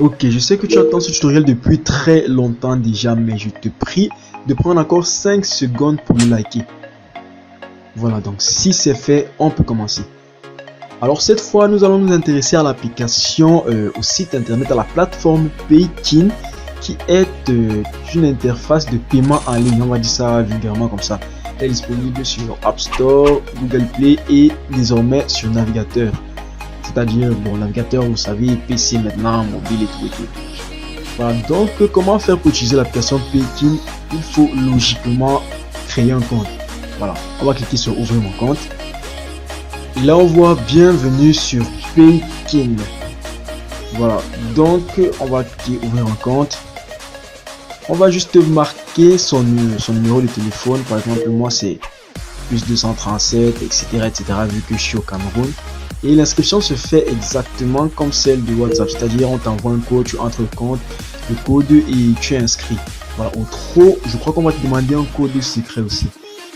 Ok, je sais que tu attends ce tutoriel depuis très longtemps déjà, mais je te prie de prendre encore 5 secondes pour le liker. Voilà, donc si c'est fait, on peut commencer. Alors cette fois, nous allons nous intéresser à l'application, au site internet, à la plateforme Paykin, qui est une interface de paiement en ligne, on va dire ça vulgairement comme ça. Elle est disponible sur App Store, Google Play et désormais sur navigateur. C'est-à-dire, bon, navigateur, vous savez, PC maintenant, mobile et tout et tout. Voilà, donc comment faire pour utiliser l'application Paykin? Il faut logiquement créer un compte. Voilà, on va cliquer sur ouvrir mon compte. Et là, on voit bienvenue sur Paykin. Voilà, donc on va cliquer ouvrir un compte. On va juste marquer son numéro de téléphone. Par exemple, moi c'est plus 237, etc., etc., vu que je suis au Cameroun. Et l'inscription se fait exactement comme celle de WhatsApp, c'est-à-dire on t'envoie un code, tu entres le compte, le code et tu es inscrit. Voilà, au trop, je crois qu'on va te demander un code secret aussi.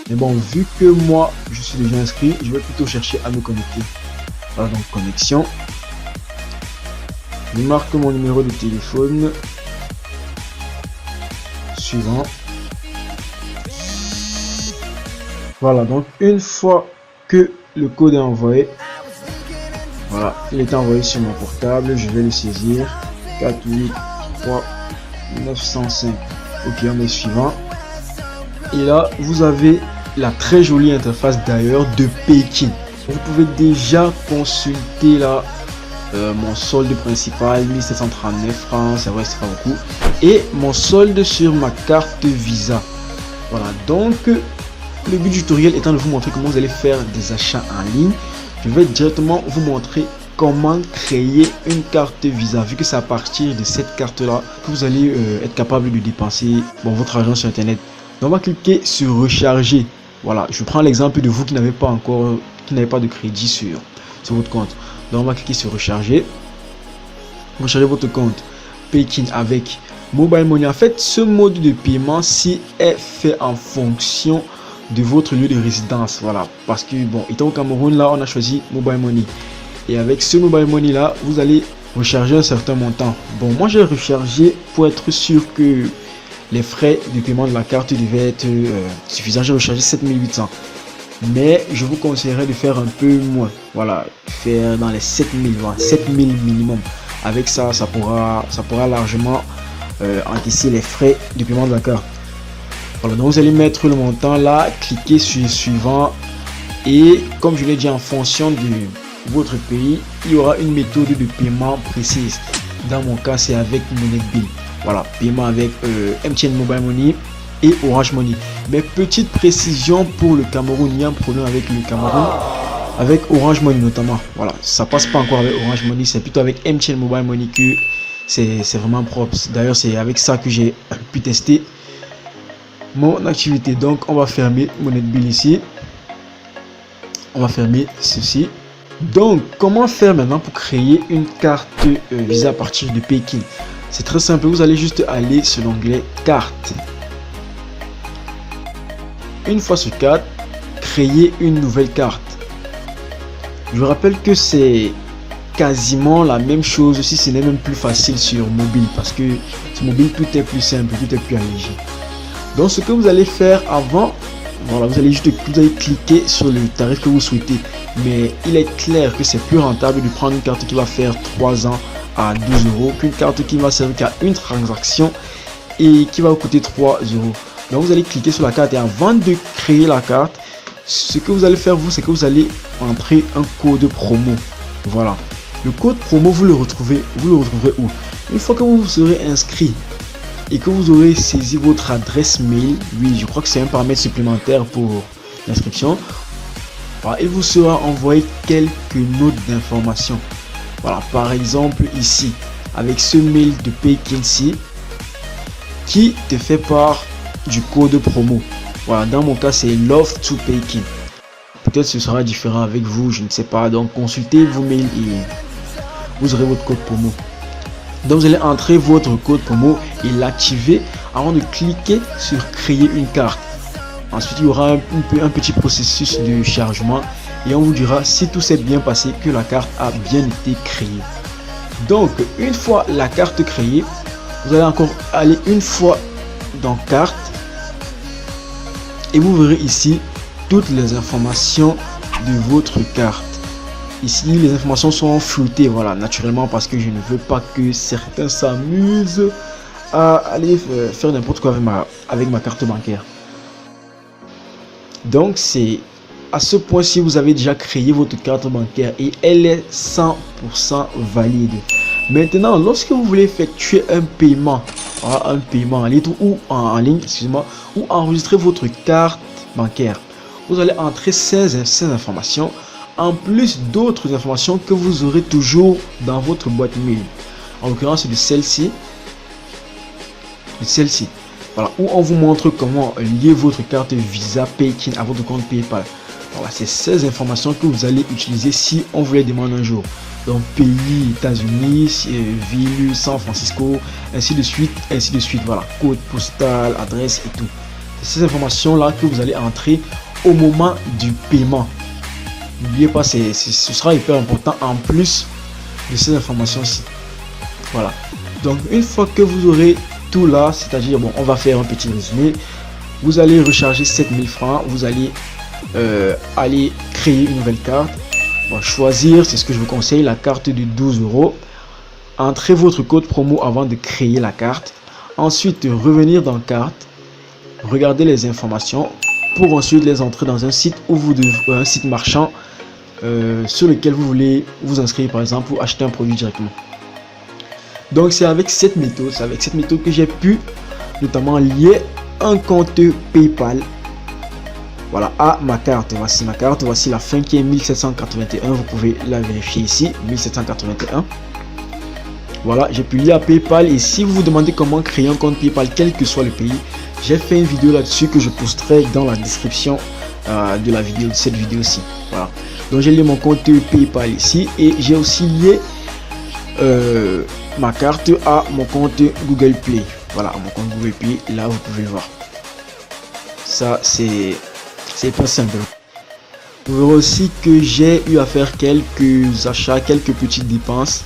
Mais bon, vu que moi je suis déjà inscrit, je vais plutôt chercher à me connecter. Voilà, donc connexion. Je marque mon numéro de téléphone. Suivant. Voilà, donc une fois que le code est envoyé, voilà, il est envoyé sur mon portable, je vais le saisir. 483 905. Ok, on est suivant. Et là, vous avez la très jolie interface d'ailleurs de Paykin. Vous pouvez déjà consulter là mon solde principal 1739 francs, c'est vrai, c'est pas beaucoup, et mon solde sur ma carte Visa. Voilà, donc le but du tutoriel étant de vous montrer comment vous allez faire des achats en ligne, je vais directement vous montrer comment créer une carte Visa, vu que c'est à partir de cette carte là que vous allez être capable de dépenser votre argent sur internet. Donc on va cliquer sur recharger. Voilà, je prends l'exemple de vous qui n'avez pas encore, qui n'avez pas de crédit sur votre compte. Donc on va cliquer sur recharger. Recharger votre compte Paykin avec Mobile Money. En fait, ce mode de paiement ci est fait en fonction de votre lieu de résidence. Voilà, parce que bon, étant au Cameroun, là on a choisi Mobile Money. Et avec ce Mobile Money là, vous allez recharger un certain montant. Bon, moi j'ai rechargé pour être sûr que les frais de paiement de la carte devaient être suffisants. J'ai rechargé 7800. Mais je vous conseillerais de faire un peu moins. Voilà, faire dans les 7000, voilà, 7000 minimum. Avec ça, ça pourra largement encaisser les frais de paiement de la carte. Voilà, donc vous allez mettre le montant là, cliquez sur suivant. Et comme je l'ai dit, en fonction de votre pays, il y aura une méthode de paiement précise. Dans mon cas, c'est avec MoneyBill. Voilà, paiement avec MTN Mobile Money et Orange Money. Mais petite précision pour le Cameroun, il y a un problème avec le Cameroun, avec Orange Money notamment. Voilà, ça passe pas encore avec Orange Money, c'est plutôt avec MTN Mobile Money que c'est vraiment propre. D'ailleurs, c'est avec ça que j'ai pu tester mon activité. Donc, on va fermer MoneyBill ici. On va fermer ceci. Donc, comment faire maintenant pour créer une carte Visa à partir de Paykin? C'est très simple, vous allez juste aller sur l'onglet carte. Une fois sur carte, créer une nouvelle carte. Je vous rappelle que c'est quasiment la même chose, si ce n'est même plus facile sur mobile, parce que sur mobile tout est plus simple, tout est plus allégé. Donc ce que vous allez faire avant, voilà, vous allez cliquer sur le tarif que vous souhaitez. Mais il est clair que c'est plus rentable de prendre une carte qui va faire 3 ans à 12 € qu'une carte qui va servir qu'à une transaction et qui va vous coûter 3 €. Donc vous allez cliquer sur la carte et avant de créer la carte, ce que vous allez faire vous, c'est que vous allez entrer un code promo. Voilà, le code promo vous le retrouverez où? Une fois que vous serez inscrit et que vous aurez saisi votre adresse mail, oui, je crois que c'est un paramètre supplémentaire pour l'inscription. Voilà, il vous sera envoyé quelques notes d'information. Voilà, par exemple ici, avec ce mail de Paykin qui te fait part du code promo. Voilà, dans mon cas, c'est Love to Paykin. Peut-être ce sera différent avec vous, je ne sais pas. Donc, consultez vos mails et vous aurez votre code promo. Donc, vous allez entrer votre code promo et l'activer avant de cliquer sur créer une carte. Ensuite, il y aura un petit processus de chargement et on vous dira si tout s'est bien passé, que la carte a bien été créée. Donc une fois la carte créée, vous allez encore aller une fois dans carte et vous verrez ici toutes les informations de votre carte. Ici les informations sont floutées, voilà, naturellement parce que je ne veux pas que certains s'amusent à aller faire n'importe quoi avec ma carte bancaire. Donc c'est à ce point-ci vous avez déjà créé votre carte bancaire et elle est 100% valide. Maintenant, lorsque vous voulez effectuer un paiement en ligne ou en ligne, excusez-moi, ou enregistrer votre carte bancaire, vous allez entrer ces informations en plus d'autres informations que vous aurez toujours dans votre boîte mail. En l'occurrence de celle-ci, voilà, où on vous montre comment lier votre carte Visa Paykin à votre compte PayPal. Voilà, c'est ces informations que vous allez utiliser si on vous les demande un jour. Donc pays, États-Unis, ville, San Francisco, ainsi de suite, voilà, code postal, adresse et tout. C'est ces informations là que vous allez entrer au moment du paiement. N'oubliez pas, ce sera hyper important en plus de ces informations-ci. Voilà. Donc une fois que vous aurez tout là, c'est-à-dire, bon, on va faire un petit résumé. Vous allez recharger 7000 francs, vous allez aller créer une nouvelle carte. Bon, choisir, c'est ce que je vous conseille, la carte de 12 €. Entrez votre code promo avant de créer la carte. Ensuite, revenir dans carte, regardez les informations pour ensuite les entrer dans un site où vous devez, un site marchand sur lequel vous voulez vous inscrire, par exemple, ou acheter un produit directement. Donc c'est avec cette méthode, que j'ai pu notamment lier un compte PayPal, voilà, à ma carte. Voici ma carte, voici la fin qui est 1781, vous pouvez la vérifier ici, 1781. Voilà, j'ai pu lier à PayPal. Et si vous vous demandez comment créer un compte PayPal, quel que soit le pays, j'ai fait une vidéo là-dessus que je posterai dans la description de la vidéo, de cette vidéo-ci. Voilà, donc j'ai lié mon compte PayPal ici et j'ai aussi lié ma carte à mon compte Google Play. Voilà, à mon compte Google Play, là vous pouvez le voir. Ça c'est pas simple. Vous verrez aussi que j'ai eu à faire quelques achats, quelques petites dépenses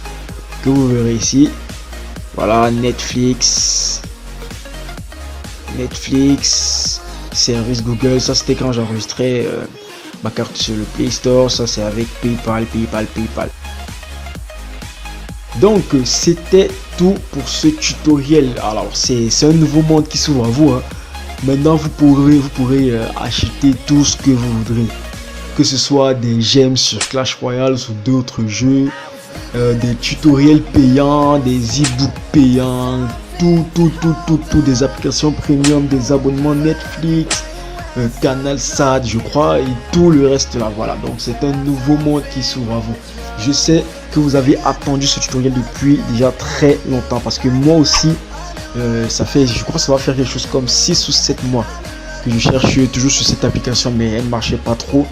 que vous verrez ici. Voilà, Netflix, service Google, ça c'était quand j'enregistrais ma carte sur le Play Store. Ça c'est avec PayPal. Donc c'était tout pour ce tutoriel. Alors c'est un nouveau monde qui s'ouvre à vous, hein. Maintenant vous pourrez acheter tout ce que vous voudrez, que ce soit des gemmes sur Clash Royale ou d'autres jeux, des tutoriels payants, des e-books payants, tout, des applications premium, des abonnements Netflix, Canal Sad je crois, et tout le reste là. Voilà, donc c'est un nouveau monde qui s'ouvre à vous. Je sais que vous avez attendu ce tutoriel depuis déjà très longtemps, parce que moi aussi ça fait, je crois que ça va faire quelque chose comme 6 ou 7 mois que je cherche toujours sur cette application, mais elle ne marchait pas trop.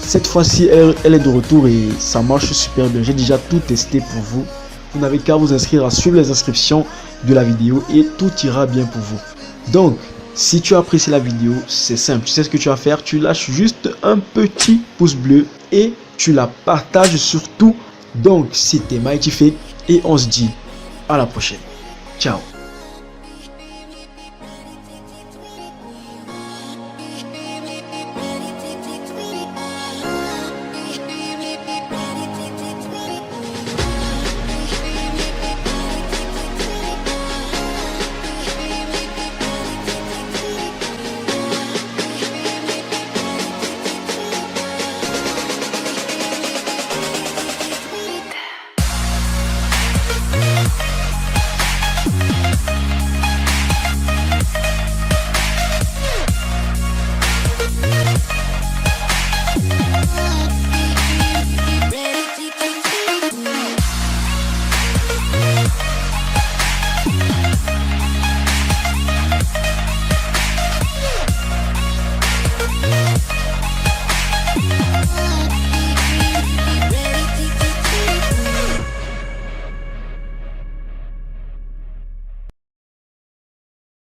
Cette fois-ci elle est de retour et ça marche super bien. J'ai déjà tout testé pour vous. Vous n'avez qu'à vous inscrire, à suivre les inscriptions de la vidéo et tout ira bien pour vous. Donc si tu as apprécié la vidéo, c'est simple, tu sais ce que tu vas faire, tu lâches juste un petit pouce bleu et tu la partages surtout. Donc c'était Mighty Fake et on se dit à la prochaine. Ciao.